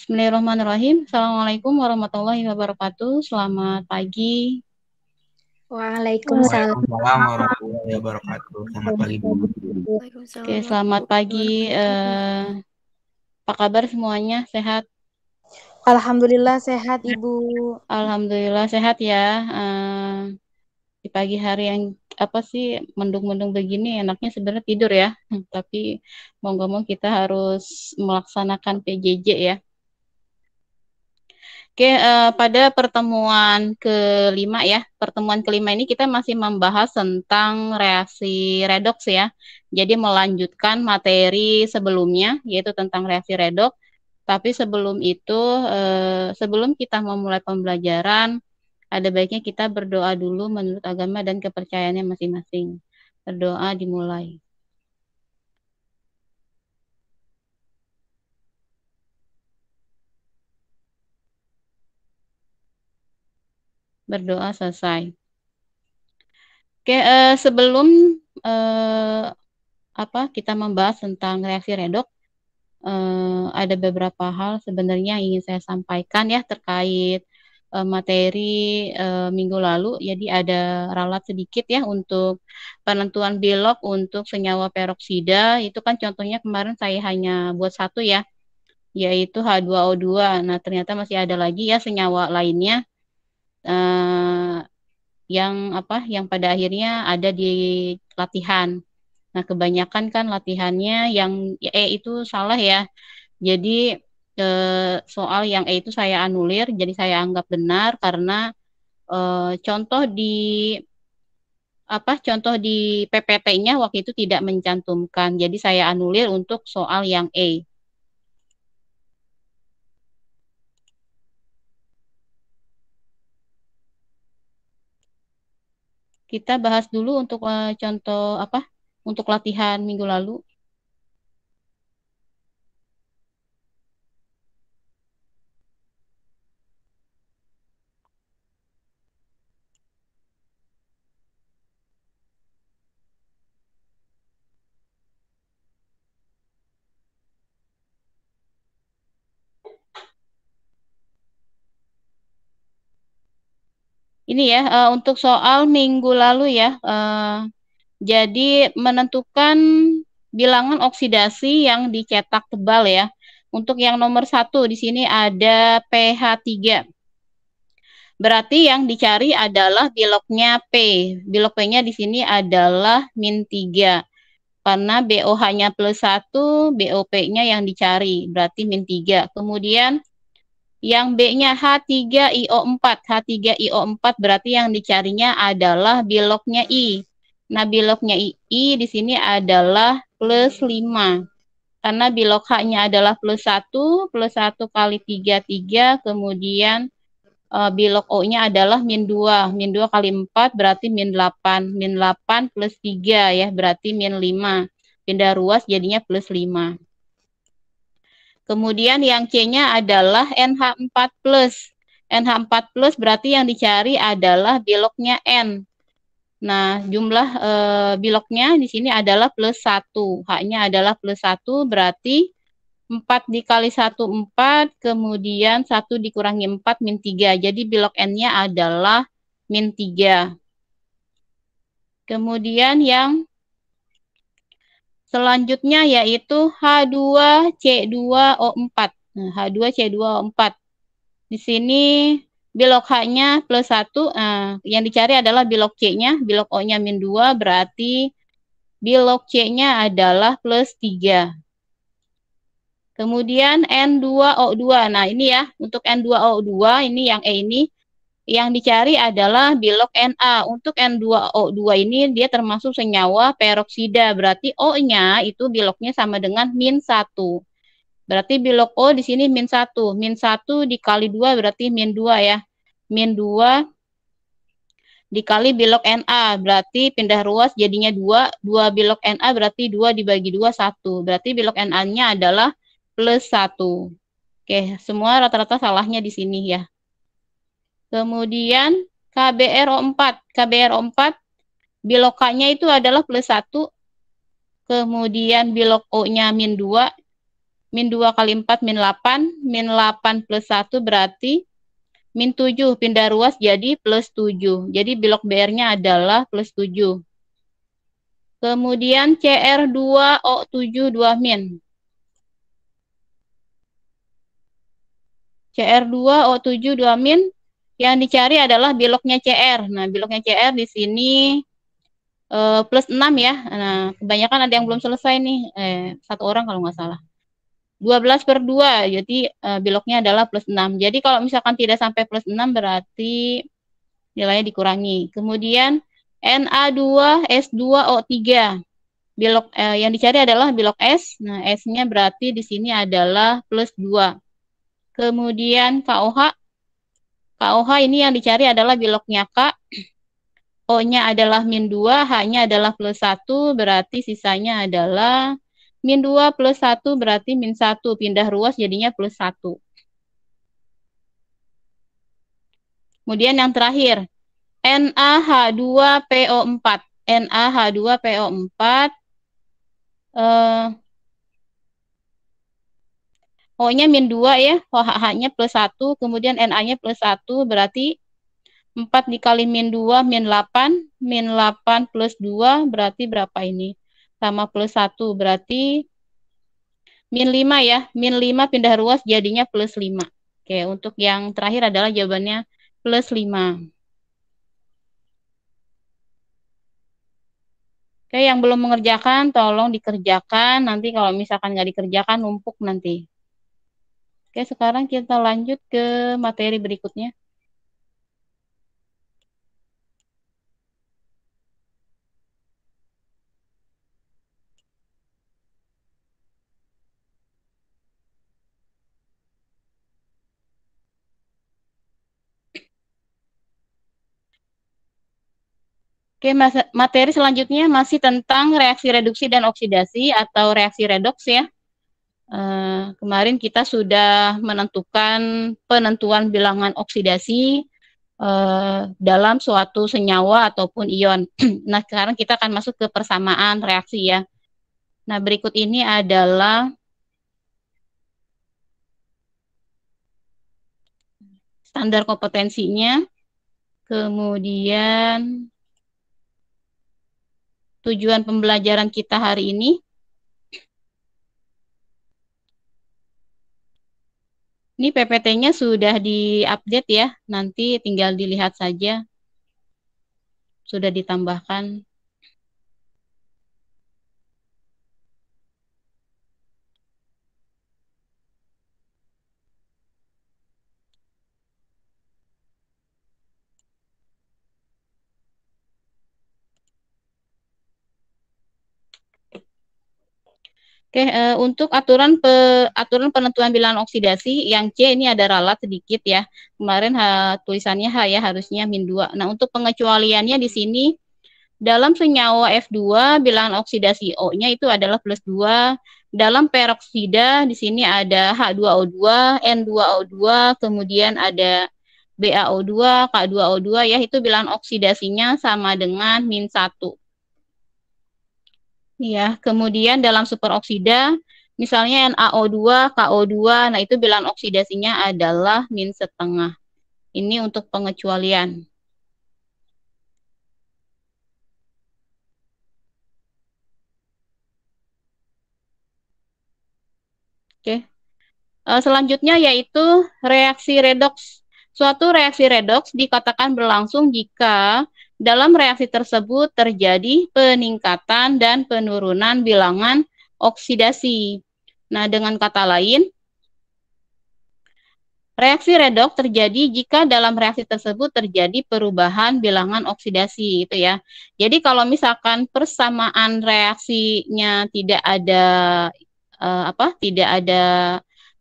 Bismillahirrahmanirrahim. Assalamualaikum warahmatullahi wabarakatuh. Selamat pagi. Waalaikumsalam. Waalaikumsalam warahmatullahi wabarakatuh. Selamat pagi, Bu. Oke, selamat pagi. Apa kabar semuanya? Sehat? Alhamdulillah sehat, Ibu. Alhamdulillah sehat ya. Di pagi hari yang mendung-mendung begini enaknya sebenarnya tidur ya. Tapi mau nggak mau kita harus melaksanakan PJJ ya. Oke, pada pertemuan kelima ya, pertemuan kelima ini kita masih membahas tentang reaksi redoks ya. Jadi melanjutkan materi sebelumnya, yaitu tentang reaksi redoks. Tapi sebelum itu, sebelum kita memulai pembelajaran, ada baiknya kita berdoa dulu menurut agama dan kepercayaannya masing-masing. Berdoa dimulai. Berdoa selesai. Oke, sebelum kita membahas tentang reaksi redoks, ada beberapa hal sebenarnya yang ingin saya sampaikan ya terkait materi minggu lalu. Jadi ada ralat sedikit ya untuk penentuan bilog untuk senyawa peroksida. Itu kan contohnya kemarin saya hanya buat satu ya, yaitu H2O2. Nah, ternyata masih ada lagi ya senyawa lainnya yang pada akhirnya ada di latihan. Nah, kebanyakan kan latihannya yang itu salah ya. Jadi soal yang itu saya anulir, jadi saya anggap benar karena contoh di PPT-nya waktu itu tidak mencantumkan. Jadi saya anulir untuk soal yang E. Kita bahas dulu untuk contoh untuk latihan minggu lalu. Ini ya, untuk soal minggu lalu ya, jadi menentukan bilangan oksidasi yang dicetak tebal ya. Untuk yang nomor 1 di sini ada pH3. Berarti yang dicari adalah bilognya P. Bilog P-nya di sini adalah -3. Karena BOH-nya +1, BOP-nya yang dicari, berarti -3. Kemudian yang B-nya H3IO4. H3IO4 berarti yang dicarinya adalah bilognya I. Nah, bilognya I di sini adalah +5. Karena bilog H-nya adalah +1 kali 3, kemudian bilog O-nya adalah -2. -2 kali 4 berarti -8. -8 plus 3 ya, berarti -5. Pindah ruas jadinya +5. Kemudian yang C-nya adalah NH4+. NH4+ berarti yang dicari adalah bilognya N. Nah, jumlah bilognya di sini adalah +1. H-nya adalah +1 berarti 4 dikali 1, 4. Kemudian 1 dikurangi 4, -3. Jadi bilog N-nya adalah -3. Kemudian yang selanjutnya yaitu H2C2O4. Nah, H2C2O4. Di sini bilog H-nya +1. Yang dicari adalah bilog C-nya. Bilog O-nya -2 berarti bilog C-nya adalah +3. Kemudian N2O2. Nah, ini ya, untuk N2O2 ini yang E ini yang dicari adalah bilog Na. Untuk N2O2 ini dia termasuk senyawa peroksida, berarti O-nya itu bilognya sama dengan -1. Berarti bilog O di sini -1. -1 dikali 2 berarti -2 ya. -2 dikali bilog Na, berarti pindah ruas jadinya 2. 2 bilog Na berarti 2 dibagi 2, 1. Berarti bilog Na-nya adalah +1. Oke, semua rata-rata salahnya di sini ya. Kemudian KBRO4. KBRO4 bilog K-nya itu adalah +1. Kemudian bilog O-nya -2. Min 2 kali 4, min 8. Min 8 plus 1 berarti min 7. Pindah ruas jadi plus 7. Jadi bilok BR-nya adalah plus 7. Kemudian CR2O7 2 min. CR2O7 2 min. Yang dicari adalah biloknya CR. Nah, biloknya CR di sini plus 6 ya. Nah, kebanyakan ada yang belum selesai nih. Satu orang kalau nggak salah. 12/2, jadi biloknya adalah plus 6. Jadi kalau misalkan tidak sampai plus 6 berarti nilainya dikurangi. Kemudian Na2S2O3. Bilok yang dicari adalah bilok S. Nah, S-nya berarti di sini adalah plus 2. Kemudian KOH. KOH ini yang dicari adalah biloknya K. O-nya adalah min 2, H-nya adalah plus 1, berarti sisanya adalah min 2 plus 1 berarti min 1. Pindah ruas jadinya plus 1. Kemudian yang terakhir, NaH2PO4. NaH2PO4. O-nya min 2 ya, H-nya plus 1, kemudian Na-nya plus 1, berarti 4 dikali min 2, min 8. Min 8 plus 2 berarti berapa ini? Sama plus 1, berarti min 5 ya. Min 5 pindah ruas jadinya plus 5. Oke, untuk yang terakhir adalah jawabannya plus 5. Oke, yang belum mengerjakan tolong dikerjakan. Nanti kalau misalkan nggak dikerjakan numpuk nanti. Oke, sekarang kita lanjut ke materi berikutnya. Oke, materi selanjutnya masih tentang reaksi reduksi dan oksidasi atau reaksi redoks ya. Kemarin kita sudah menentukan penentuan bilangan oksidasi dalam suatu senyawa ataupun ion. Nah, sekarang kita akan masuk ke persamaan reaksi ya. Nah, berikut ini adalah standar kompetensinya, kemudian tujuan pembelajaran kita hari ini. Ini PPT-nya sudah diupdate ya, nanti tinggal dilihat saja. Sudah ditambahkan. Oke, untuk aturan penentuan bilangan oksidasi yang C ini ada ralat sedikit ya. Kemarin tulisannya H ya, harusnya min 2. Nah, untuk pengecualiannya di sini dalam senyawa F2 bilangan oksidasi O-nya itu adalah plus 2. Dalam peroksida di sini ada H2O2, N2O2, kemudian ada BaO2, K2O2 ya, itu bilangan oksidasinya sama dengan min 1. Ya, kemudian dalam superoksida, misalnya NaO2, KO2, nah itu bilangan oksidasinya adalah min setengah. Ini untuk pengecualian. Oke. Selanjutnya yaitu reaksi redoks. Suatu reaksi redoks dikatakan berlangsung jika dalam reaksi tersebut terjadi peningkatan dan penurunan bilangan oksidasi. Nah, dengan kata lain, reaksi redoks terjadi jika dalam reaksi tersebut terjadi perubahan bilangan oksidasi, gitu ya. Jadi kalau misalkan persamaan reaksinya tidak ada tidak ada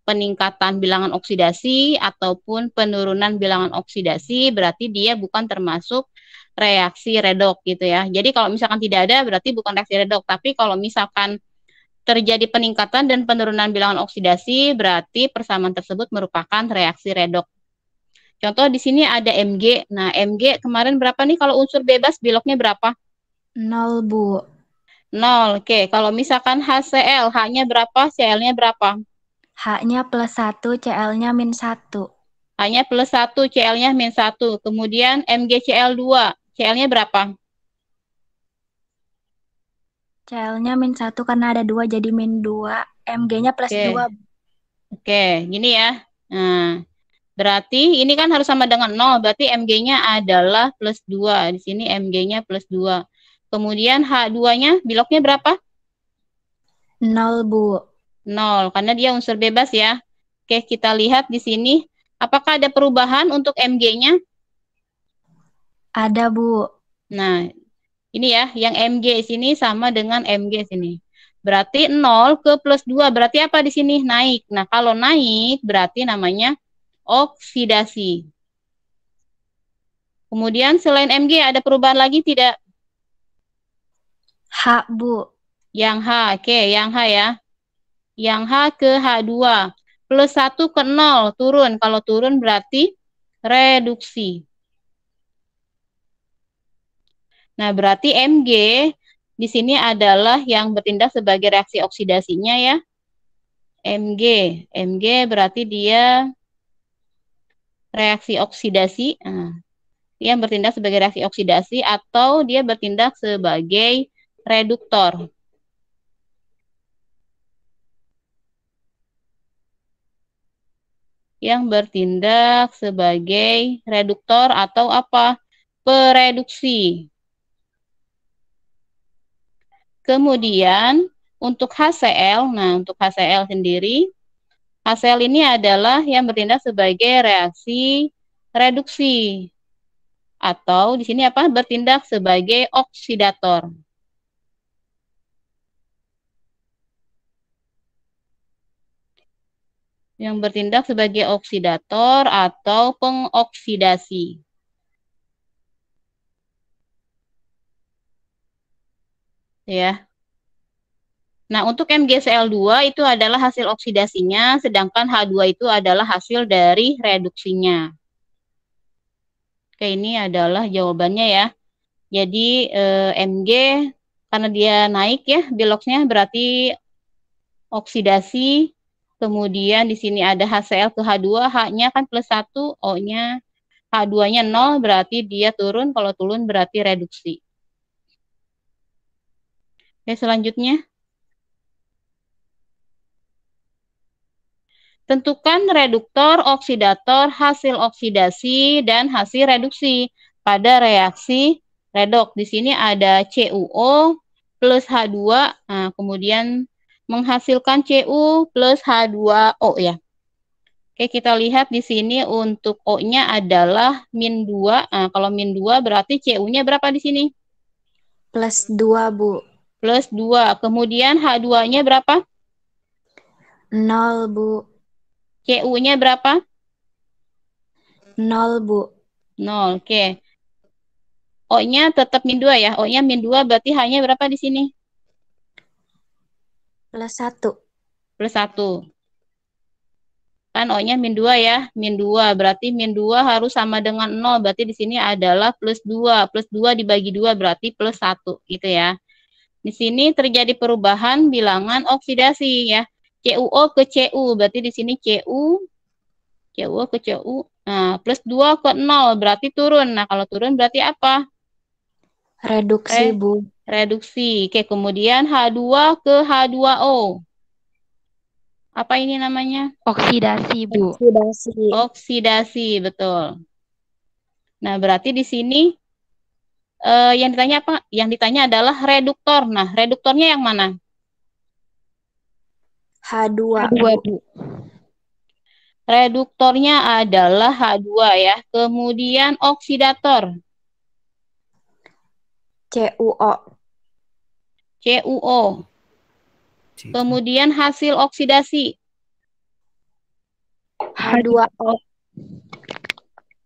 peningkatan bilangan oksidasi ataupun penurunan bilangan oksidasi, berarti dia bukan termasuk reaksi redoks gitu ya. Jadi kalau misalkan tidak ada berarti bukan reaksi redoks, tapi kalau misalkan terjadi peningkatan dan penurunan bilangan oksidasi berarti persamaan tersebut merupakan reaksi redoks. Contoh di sini ada Mg. Nah, Mg kemarin berapa nih kalau unsur bebas biloknya berapa? 0, Bu. 0. Oke, kalau misalkan HCl, H-nya berapa, Cl-nya berapa? H-nya +1, Cl-nya -1. H-nya +1, Cl-nya -1. Kemudian MgCl2. Cl-nya berapa? Cl-nya -1 karena ada 2 jadi -2. Mg-nya +2. Oke, gini ya. Nah, berarti ini kan harus sama dengan 0. Berarti Mg-nya adalah +2. Di sini Mg-nya +2. Kemudian H2-nya biloknya berapa? 0, Bu. 0, karena dia unsur bebas ya. Oke, kita lihat di sini. Apakah ada perubahan untuk Mg-nya? Ada, Bu. Nah, ini ya, yang Mg sini sama dengan Mg sini. Berarti 0 ke +2, berarti apa di sini? Naik. Nah, kalau naik berarti namanya oksidasi. Kemudian selain Mg ada perubahan lagi tidak? H, Bu. Yang H, oke, yang H ya. Yang H ke H2. +1 ke 0, turun. Kalau turun berarti reduksi. Nah, berarti Mg di sini adalah yang bertindak sebagai reaksi oksidasinya ya. Mg berarti dia reaksi oksidasi. Nah, dia bertindak sebagai reaksi oksidasi atau dia bertindak sebagai reduktor. Yang bertindak sebagai reduktor atau apa? Pereduksi. Kemudian untuk HCl, nah untuk HCl sendiri, HCl ini adalah yang bertindak sebagai reaksi reduksi atau di sini apa? Bertindak sebagai oksidator. Yang bertindak sebagai oksidator atau pengoksidasi. Ya. Nah, untuk MgCl2 itu adalah hasil oksidasinya, sedangkan H2 itu adalah hasil dari reduksinya. Oke, ini adalah jawabannya ya. Jadi Mg karena dia naik ya biloknya berarti oksidasi. Kemudian di sini ada HCl ke H2, H-nya kan +1, O-nya H2-nya 0 berarti dia turun, kalau turun berarti reduksi. Oke, selanjutnya. Tentukan reduktor, oksidator, hasil oksidasi, dan hasil reduksi pada reaksi redoks. Di sini ada CuO plus H2, nah, kemudian menghasilkan Cu plus H2O ya. Oke, kita lihat di sini untuk O-nya adalah -2. Nah, kalau -2 berarti Cu-nya berapa di sini? +2, Bu. +2. Kemudian H2-nya berapa? 0, Bu. Cu-nya berapa? 0, Bu. 0. Oke. O-nya tetap -2 ya. O-nya -2 berarti H-nya berapa di sini? +1. +1. Kan O-nya -2 ya. -2 berarti -2 harus sama dengan 0. Berarti di sini adalah +2. +2 dibagi 2 berarti +1 gitu ya. Di sini terjadi perubahan bilangan oksidasi ya. CuO ke Cu. Berarti di sini CuO ke Cu. Nah, +2 ke 0 berarti turun. Nah, kalau turun berarti apa? Reduksi, Bu. Reduksi. Oke, kemudian H2 ke H2O. Apa ini namanya? Oksidasi, Bu. Oksidasi. Oksidasi, betul. Nah, berarti di sini yang ditanya apa? Yang ditanya adalah reduktor. Nah, reduktornya yang mana? H2, Bu. Reduktornya adalah H2 ya. Kemudian oksidator. CuO. CuO. Kemudian hasil oksidasi. H2O.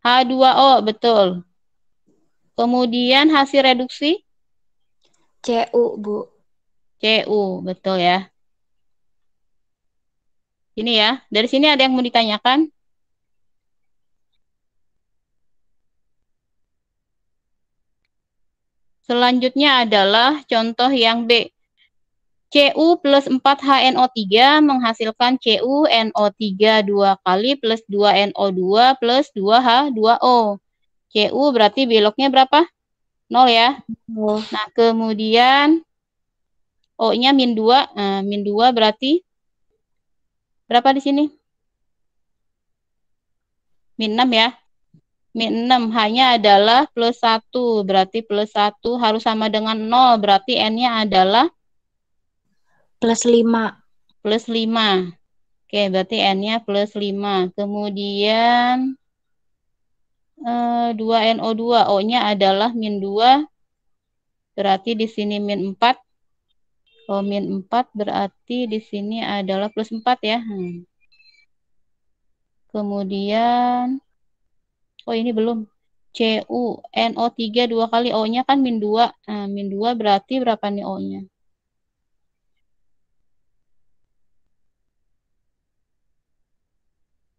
H2O, betul. Kemudian hasil reduksi? Cu, Bu. Cu, betul ya. Ini ya. Dari sini ada yang mau ditanyakan? Selanjutnya adalah contoh yang B. Cu plus 4HNO3 menghasilkan CuNO3 2 kali plus 2NO2 plus 2H2O. Cu berarti beloknya berapa? 0 ya. Nah, kemudian O-nya min 2. Nah, min 2 berarti berapa di sini? Min 6 ya. Min 6 hanya adalah plus 1. Berarti plus 1 harus sama dengan 0. Berarti N-nya adalah plus 5. plus 5. Oke, berarti N-nya plus 5. Kemudian 2NO2. O-nya adalah min 2. Berarti di sini min 4. Oh, min 4 berarti di sini adalah plus 4 ya. Kemudian, oh ini belum. CuNO3 2 kali. O-nya kan min 2. Nah, min 2 berarti berapa nih O-nya?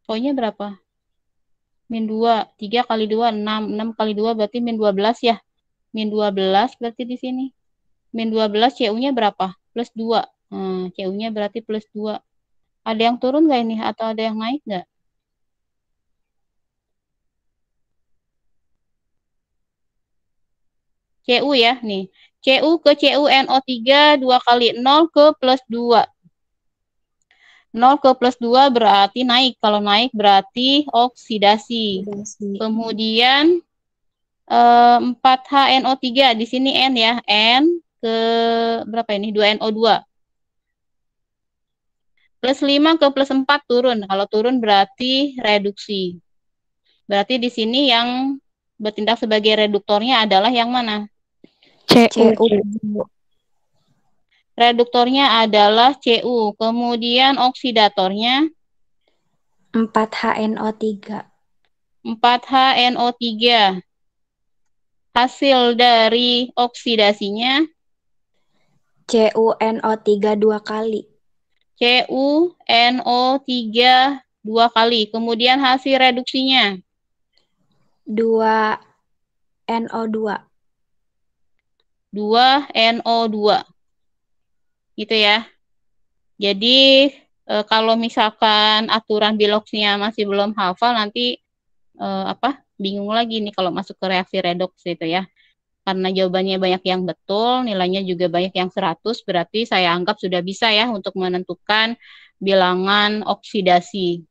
O-nya berapa? Min 2. 3 kali 2, 6. 6 kali 2 berarti min 12 ya. Min 12 berarti di sini. Min 12 CU-nya berapa? Plus 2. Nah, CU-nya berarti plus 2. Ada yang turun nggak ini? Atau ada yang naik nggak? CU ya, nih. CU ke CuNO3 2 kali 0 ke plus 2. 0 ke plus 2 berarti naik. Kalau naik berarti oksidasi. Kemudian 4HNO3 di sini N ya. N ke berapa ini? 2NO2. Plus 5 ke plus 4 turun. Kalau turun berarti reduksi. Berarti di sini yang bertindak sebagai reduktornya adalah yang mana? CU. Reduktornya adalah Cu. Kemudian oksidatornya 4HNO3. 4HNO3. Hasil dari oksidasinya CuNO3 2 kali. CuNO3 2 kali. Kemudian hasil reduksinya 2NO2. 2NO2. Gitu ya. Jadi kalau misalkan aturan biloksnya masih belum hafal, nanti bingung lagi nih kalau masuk ke reaksi redoks itu ya. Karena jawabannya banyak yang betul, nilainya juga banyak yang 100, berarti saya anggap sudah bisa ya untuk menentukan bilangan oksidasi.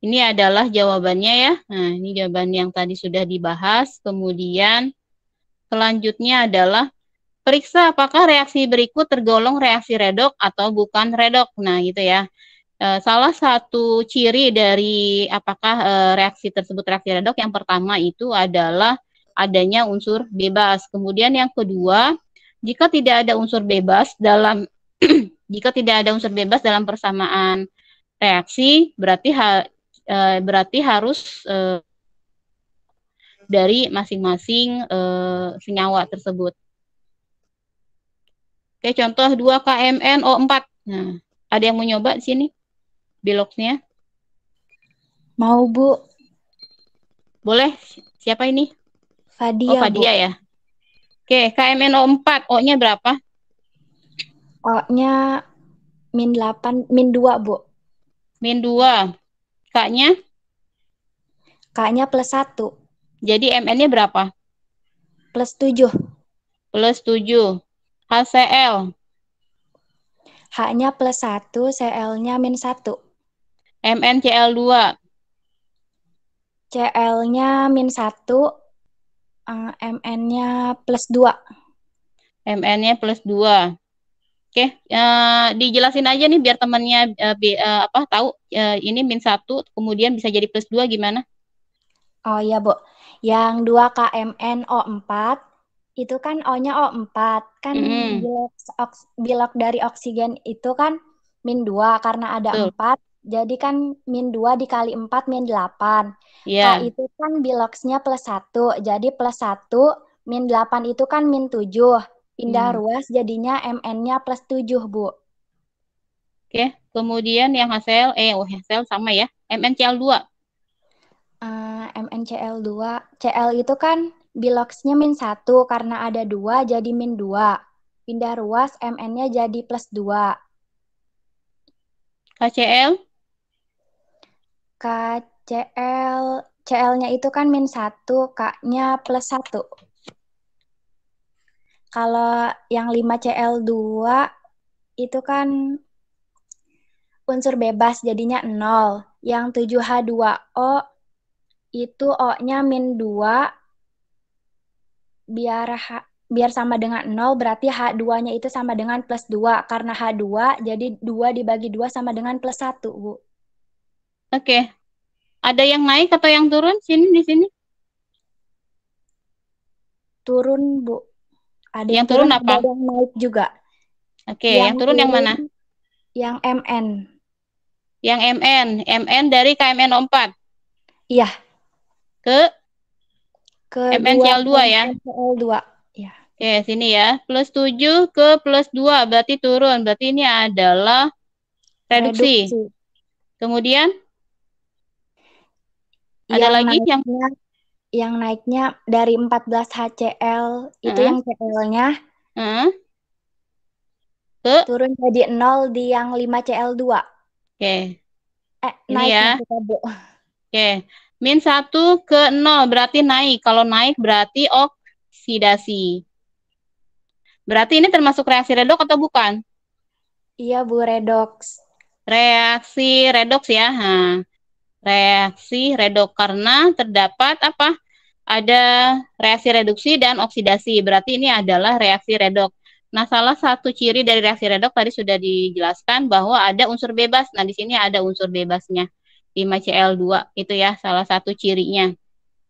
Ini adalah jawabannya ya. Nah, ini jawaban yang tadi sudah dibahas. Kemudian selanjutnya adalah periksa apakah reaksi berikut tergolong reaksi redok atau bukan redok. Nah, gitu ya. Salah satu ciri dari apakah reaksi tersebut reaksi redok yang pertama itu adalah adanya unsur bebas. Kemudian yang kedua, jika tidak ada unsur bebas dalam jika tidak ada unsur bebas dalam persamaan reaksi, berarti harus dari masing-masing senyawa tersebut. Oke, contoh 2KMnO4. Nah, ada yang mau nyoba di sini? Biloksnya? Mau, Bu. Boleh. Siapa ini? Fadia, Oh, Fadia Bu. ya. Oke, KMnO4. O-nya berapa? O-nya min 8, min 2, Bu. Min 2. K-nya? K-nya plus 1. Jadi Mn-nya berapa? Plus 7. Plus 7. HCl? H-nya plus 1, Cl-nya min 1. MnCl2? Cl-nya min 1, Mn-nya plus 2. Mn-nya plus 2. Oke, dijelasin aja nih biar temannya tahu ini min 1, kemudian bisa jadi plus 2 gimana? Oh iya, Bu. Yang 2KMnO4, itu kan O-nya O4. Kan bilok dari oksigen itu kan min 2 karena ada Betul. 4. Jadi kan min 2 dikali 4 min 8. Yeah. K itu kan biloksnya plus 1. Jadi plus 1 min 8 itu kan min 7. Pindah ruas jadinya Mn-nya plus 7, Bu. Oke, kemudian yang HCl, HCl sama ya. MnCl2. MnCl2, Cl itu kan Biloxnya -1 karena ada 2 jadi -2. Pindah ruas MN-nya jadi +2. KCl? CL-nya itu kan -1, K-nya +1. Kalau yang 5Cl2 itu kan unsur bebas jadinya 0. Yang 7H2O itu O-nya -2 biar sama dengan 0 berarti H2-nya itu sama dengan +2. Karena H2 jadi 2 dibagi 2 sama dengan +1, Bu. Oke. Ada yang naik atau yang turun di sini? Turun, Bu. Ada yang turun apa? Ada yang naik juga. Oke, yang turun yang mana? Yang MN. Yang MN. MN dari KMNO4. Iya. Ke MnCl2 ya. MnCl2. Ya. Oke, sini ya. +7 ke +2 berarti turun. Berarti ini adalah reduksi. Kemudian ada lagi yang naiknya dari 14HCl itu yang Cl-nya turun jadi 0 di yang 5Cl2. Oke. Ini naik ya. Bu. Oke. -1 ke 0 berarti naik. Kalau naik berarti oksidasi. Berarti ini termasuk reaksi redoks atau bukan? Iya, Bu, redoks. Reaksi redoks ya. Nah, reaksi redoks karena terdapat apa? Ada reaksi reduksi dan oksidasi. Berarti ini adalah reaksi redoks. Nah, salah satu ciri dari reaksi redoks tadi sudah dijelaskan bahwa ada unsur bebas. Nah, di sini ada unsur bebasnya. 5Cl2 itu ya salah satu cirinya.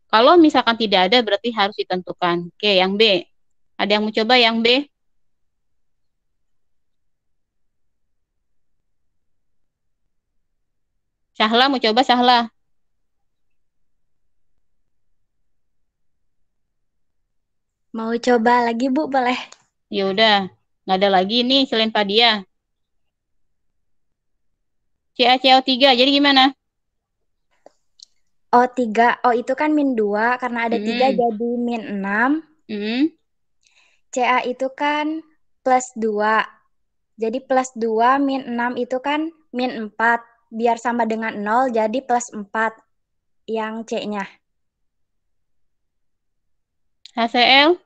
Kalau misalkan tidak ada berarti harus ditentukan. Oke, yang B. Ada yang mau coba yang B? Syahla mau coba Syahla? Mau coba lagi, Bu, boleh? Ya udah, nggak ada lagi nih selain Padia. CaCO3, jadi gimana? O3, O itu kan -2, karena ada 3 jadi -6. Ca itu kan +2. Jadi +2 -6 itu kan -4. Biar sama dengan 0, jadi +4 yang C-nya. HCl?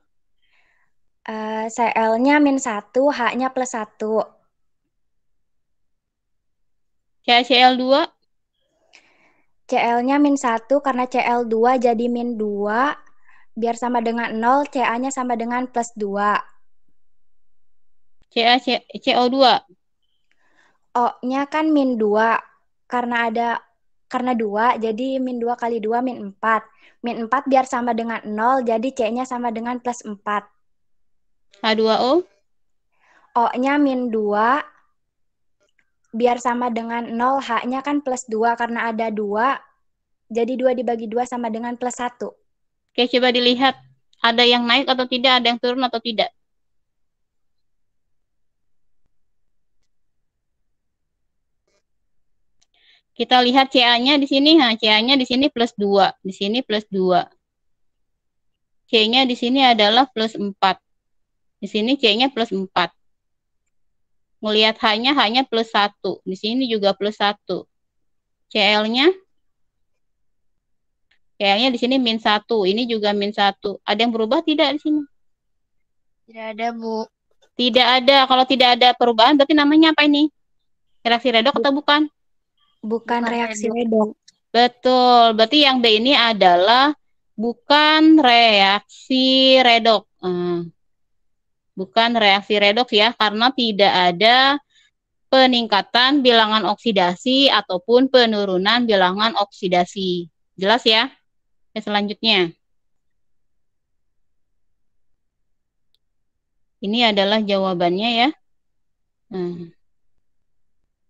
Cl-nya -1, H-nya +1. CaCl2? Cl-nya -1 karena Cl2 jadi -2. Biar sama dengan 0, Ca-nya sama dengan +2. CO2? O-nya kan -2. Karena 2, jadi -2 kali 2 -4. -4 biar sama dengan 0, jadi C-nya sama dengan +4. H2O? O-nya -2. Biar sama dengan 0, H-nya kan +2 karena ada 2. Jadi 2 dibagi 2 sama dengan +1. Oke, coba dilihat. Ada yang naik atau tidak, ada yang turun atau tidak. Kita lihat Ca-nya di sini. Nah, Ca-nya di sini +2. Di sini +2. C-nya di sini adalah +4. Di sini C-nya +4. Melihat H-nya +1. Di sini juga +1. Cl-nya? Cl-nya di sini -1. Ini juga -1. Ada yang berubah tidak di sini? Tidak ada, Bu. Tidak ada. Kalau tidak ada perubahan berarti namanya apa ini? Reaksi redoks atau bukan? Bukan reaksi redoks. Betul. Berarti yang B ini adalah bukan reaksi redoks. Bukan reaksi redoks ya, karena tidak ada peningkatan bilangan oksidasi ataupun penurunan bilangan oksidasi. Jelas ya? Oke, selanjutnya. Ini adalah jawabannya ya.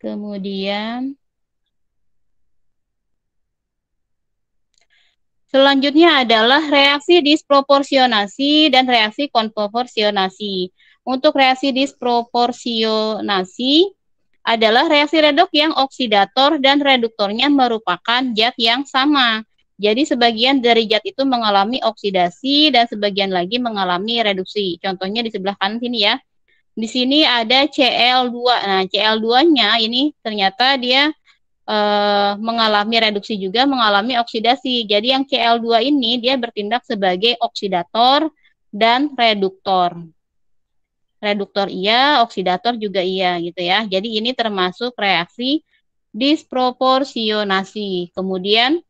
Kemudian selanjutnya adalah reaksi disproporsionasi dan reaksi konproporsionasi. Untuk reaksi disproporsionasi adalah reaksi redoks yang oksidator dan reduktornya merupakan zat yang sama. Jadi sebagian dari zat itu mengalami oksidasi dan sebagian lagi mengalami reduksi. Contohnya di sebelah kanan sini ya. Di sini ada Cl2. Nah, Cl2-nya ini ternyata dia mengalami reduksi juga, mengalami oksidasi. Jadi yang Cl2 ini dia bertindak sebagai oksidator dan reduktor. Reduktor iya, oksidator juga iya gitu ya. Jadi ini termasuk reaksi disproporsionasi. Kemudian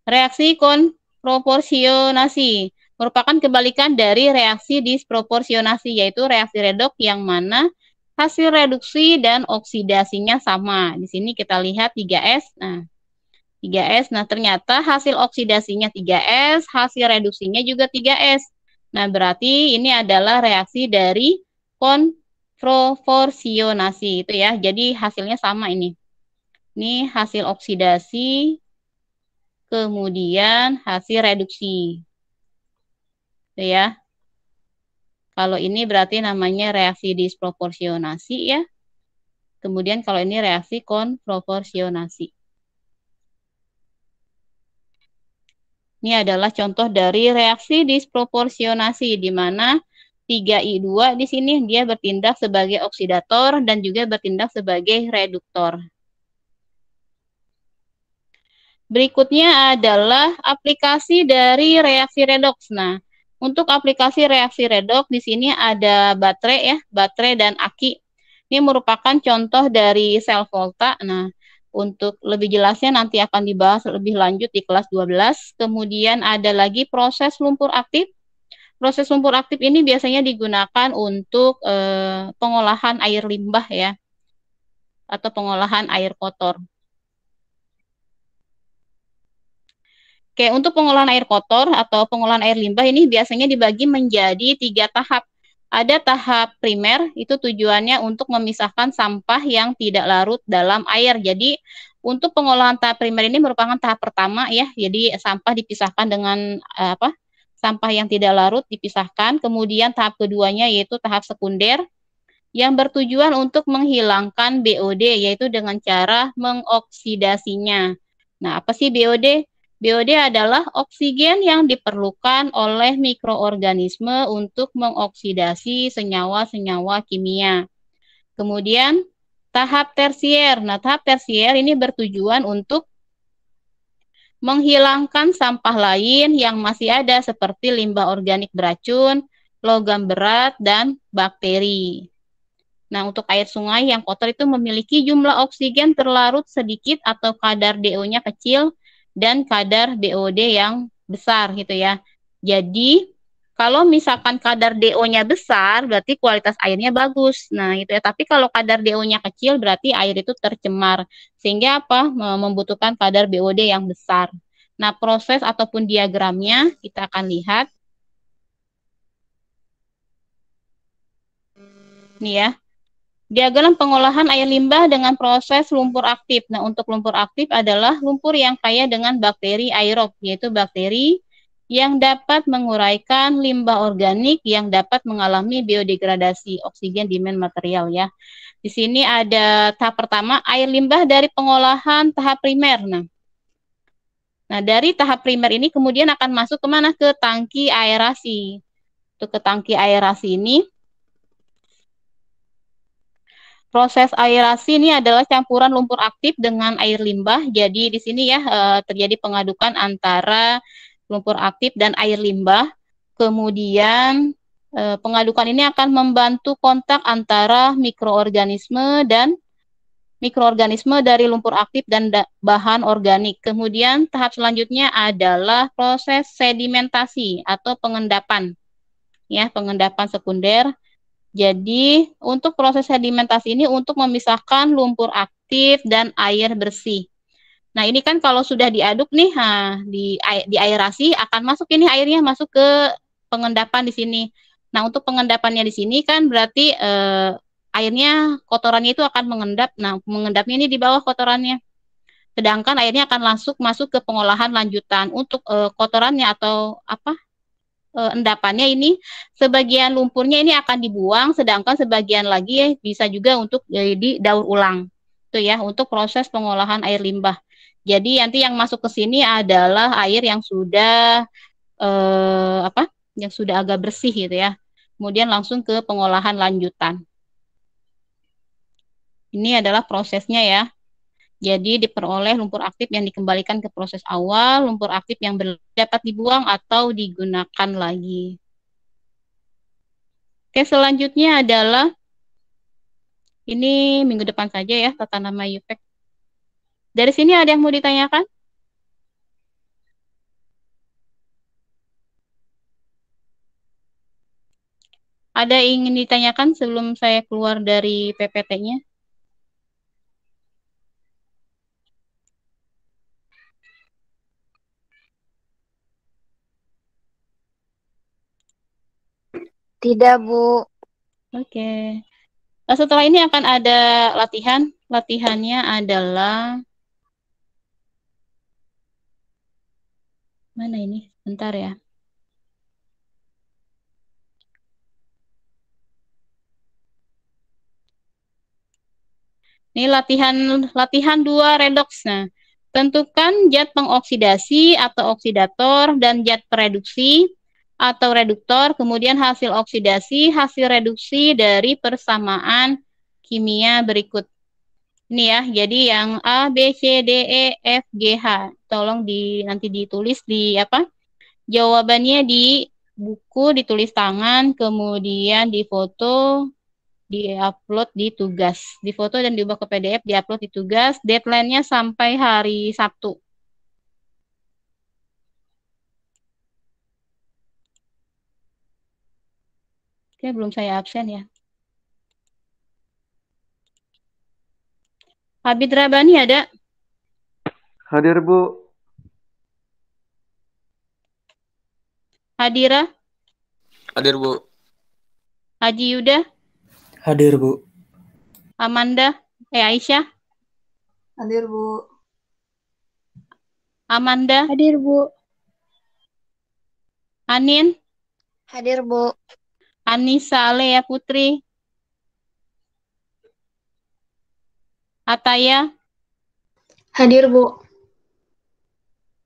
reaksi konproporsionasi merupakan kebalikan dari reaksi disproporsionasi, yaitu reaksi redoks yang mana hasil reduksi dan oksidasinya sama. Di sini kita lihat 3S. Nah, 3S. Nah, ternyata hasil oksidasinya 3S, hasil reduksinya juga 3S. Nah, berarti ini adalah reaksi dari konproporsionasi itu ya. Jadi hasilnya sama ini. Ini hasil oksidasi, kemudian hasil reduksi. Itu ya. Kalau ini berarti namanya reaksi disproporsionasi ya. Kemudian kalau ini reaksi konproporsionasi. Ini adalah contoh dari reaksi disproporsionasi di mana 3I2 di sini dia bertindak sebagai oksidator dan juga bertindak sebagai reduktor. Berikutnya adalah aplikasi dari reaksi redoks. Nah, untuk aplikasi reaksi redoks di sini ada baterai ya, baterai dan aki. Ini merupakan contoh dari sel volta. Nah, untuk lebih jelasnya nanti akan dibahas lebih lanjut di kelas 12. Kemudian ada lagi proses lumpur aktif. Proses lumpur aktif ini biasanya digunakan untuk pengolahan air limbah ya, atau pengolahan air kotor. Oke, untuk pengolahan air kotor atau pengolahan air limbah ini biasanya dibagi menjadi 3 tahap. Ada tahap primer, itu tujuannya untuk memisahkan sampah yang tidak larut dalam air. Jadi, untuk pengolahan tahap primer ini merupakan tahap pertama ya. Jadi, sampah dipisahkan dengan sampah yang tidak larut dipisahkan. Kemudian tahap keduanya yaitu tahap sekunder yang bertujuan untuk menghilangkan BOD, yaitu dengan cara mengoksidasinya. Nah, apa sih BOD? BOD adalah oksigen yang diperlukan oleh mikroorganisme untuk mengoksidasi senyawa-senyawa kimia. Kemudian tahap tersier. Nah, tahap tersier ini bertujuan untuk menghilangkan sampah lain yang masih ada seperti limbah organik beracun, logam berat, dan bakteri. Nah, untuk air sungai yang kotor itu memiliki jumlah oksigen terlarut sedikit atau kadar DO-nya kecil dan kadar BOD yang besar gitu ya. Jadi, kalau misalkan kadar DO-nya besar, berarti kualitas airnya bagus. Nah, itu ya. Tapi kalau kadar DO-nya kecil, berarti air itu tercemar. Sehingga apa? Membutuhkan kadar BOD yang besar. Nah, proses ataupun diagramnya kita akan lihat. Nih ya. Diagram pengolahan air limbah dengan proses lumpur aktif. Nah, untuk lumpur aktif adalah lumpur yang kaya dengan bakteri aerob, yaitu bakteri yang dapat menguraikan limbah organik yang dapat mengalami biodegradasi oksigen demand material ya. Di sini ada tahap pertama, air limbah dari pengolahan tahap primer. Nah, dari tahap primer ini kemudian akan masuk kemana? Ke tangki aerasi. Untuk ke tangki aerasi ini, proses aerasi ini adalah campuran lumpur aktif dengan air limbah. Jadi di sini ya terjadi pengadukan antara lumpur aktif dan air limbah. Kemudian pengadukan ini akan membantu kontak antara mikroorganisme dari lumpur aktif dan bahan organik. Kemudian tahap selanjutnya adalah proses sedimentasi atau pengendapan. Ya, pengendapan sekunder. Jadi, untuk proses sedimentasi ini untuk memisahkan lumpur aktif dan air bersih. Nah, ini kan kalau sudah diaduk nih, di aerasi akan masuk ini airnya masuk ke pengendapan di sini. Nah, untuk pengendapannya di sini kan berarti airnya, kotorannya itu akan mengendap. Nah, mengendapnya ini di bawah kotorannya. Sedangkan airnya akan masuk ke pengolahan lanjutan. Untuk kotorannya atau endapannya ini, sebagian lumpurnya ini akan dibuang, sedangkan sebagian lagi bisa juga untuk didaur ulang. Itu ya, untuk proses pengolahan air limbah. Jadi nanti yang masuk ke sini adalah air yang sudah yang sudah agak bersih gitu ya. Kemudian langsung ke pengolahan lanjutan. Ini adalah prosesnya ya. Jadi diperoleh lumpur aktif yang dikembalikan ke proses awal, lumpur aktif yang dapat dibuang atau digunakan lagi. Oke, selanjutnya adalah ini minggu depan saja ya, tata nama UPEC. Dari sini ada yang mau ditanyakan? Ada yang ingin ditanyakan sebelum saya keluar dari PPT-nya? Tidak, Bu. Oke. Nah, setelah ini akan ada latihan. Latihannya adalah mana ini? Bentar ya. Ini latihan 2 redox. Nah, tentukan zat pengoksidasi atau oksidator dan zat pereduksi atau reduktor, kemudian hasil oksidasi, hasil reduksi dari persamaan kimia berikut. Ini ya, jadi yang A, B, C, D, E, F, G, H. Tolong nanti ditulis di apa? Jawabannya di buku, ditulis tangan, kemudian difoto, di-upload di tugas. Difoto dan diubah ke PDF, di-upload di tugas. Deadline-nya sampai hari Sabtu. Oke, belum saya absen ya. Habib Rabani ada? Hadir, Bu. Hadira? Hadir, Bu. Haji Yuda? Hadir, Bu. Amanda? Aisyah? Hadir, Bu. Amanda? Hadir, Bu. Anin? Hadir, Bu. Anissa Alea Putri? Ataya? Hadir, Bu.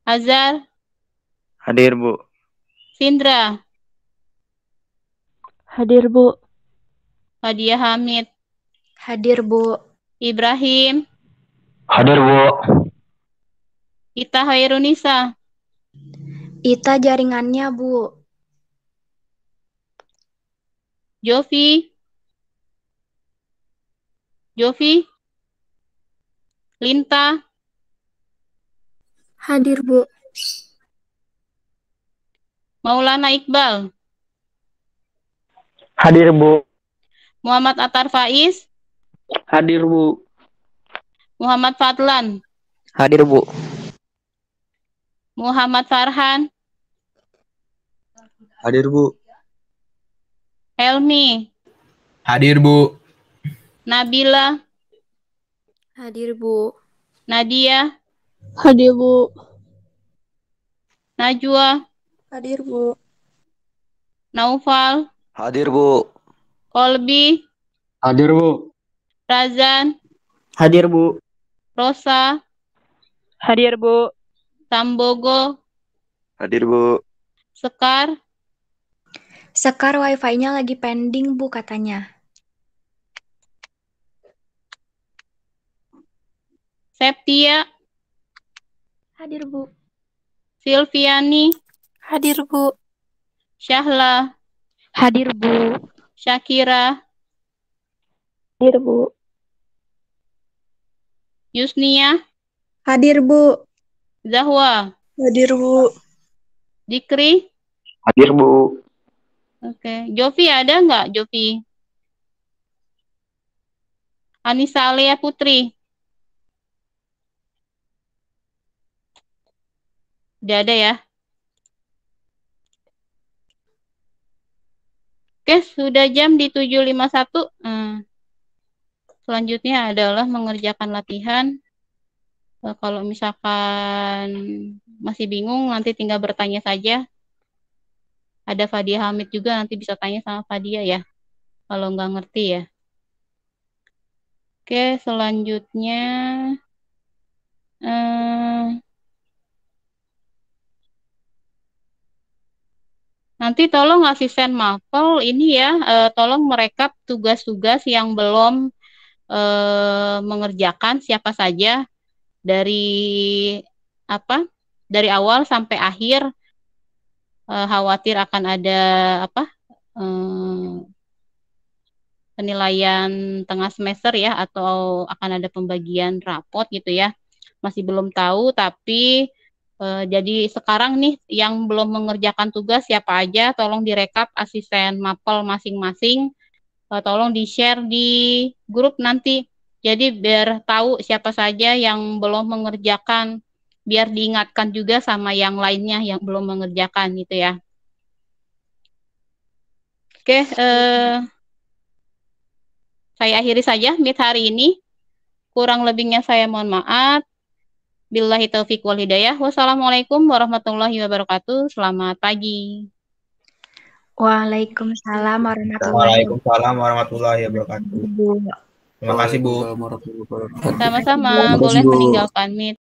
Azhar? Hadir, Bu. Sindra? Hadir, Bu. Fadia Hamid? Hadir, Bu. Ibrahim? Hadir, Bu. Ita Hairunisa? Ita jaringannya, Bu. Jovi? Jovi? Linta? Hadir, Bu. Maulana Iqbal? Hadir, Bu. Muhammad Atar Faiz? Hadir, Bu. Muhammad Fadlan? Hadir, Bu. Muhammad Farhan? Hadir, Bu. Helmi? Hadir, Bu. Nabila? Hadir, Bu. Nadia? Hadir, Bu. Najwa? Hadir, Bu. Naufal? Hadir, Bu. Kolbi? Hadir, Bu. Razan? Hadir, Bu. Rosa? Hadir, Bu. Sambogo? Hadir, Bu. Sekar? Sekar wifi-nya lagi pending, Bu, katanya. Septia? Hadir, Bu. Silviani? Hadir, Bu. Syahla? Hadir, Bu. Syakira? Hadir, Bu. Yusnia? Hadir, Bu. Zahwa? Hadir, Bu. Dikri? Hadir, Bu. Oke. Jovi ada nggak, Jovi? Anissa Alea Putri? Udah ada ya? Oke, sudah jam di 7.51. Selanjutnya adalah mengerjakan latihan. Kalau misalkan masih bingung, nanti tinggal bertanya saja. Ada Fadia Hamid juga, nanti bisa tanya sama Fadia ya, kalau nggak ngerti ya. Oke, selanjutnya Eh, Nanti tolong asisten mapel ini ya, tolong merekap tugas-tugas yang belum mengerjakan siapa saja dari apa? Dari awal sampai akhir. Khawatir akan ada apa? Penilaian tengah semester ya, atau akan ada pembagian rapot gitu ya. Masih belum tahu, tapi jadi sekarang nih yang belum mengerjakan tugas siapa aja, tolong direkap asisten mapel masing-masing, tolong di-share di grup nanti. Jadi biar tahu siapa saja yang belum mengerjakan, biar diingatkan juga sama yang lainnya yang belum mengerjakan gitu ya. Oke, saya akhiri saja meet hari ini. Kurang lebihnya saya mohon maaf. Billahi taufiq wal hidayah. Wassalamualaikum warahmatullahi wabarakatuh. Selamat pagi. Waalaikumsalam warahmatullahi wabarakatuh. Waalaikumsalam warahmatullahi wabarakatuh. Terima kasih, Bu. Sama-sama, boleh meninggalkan meet.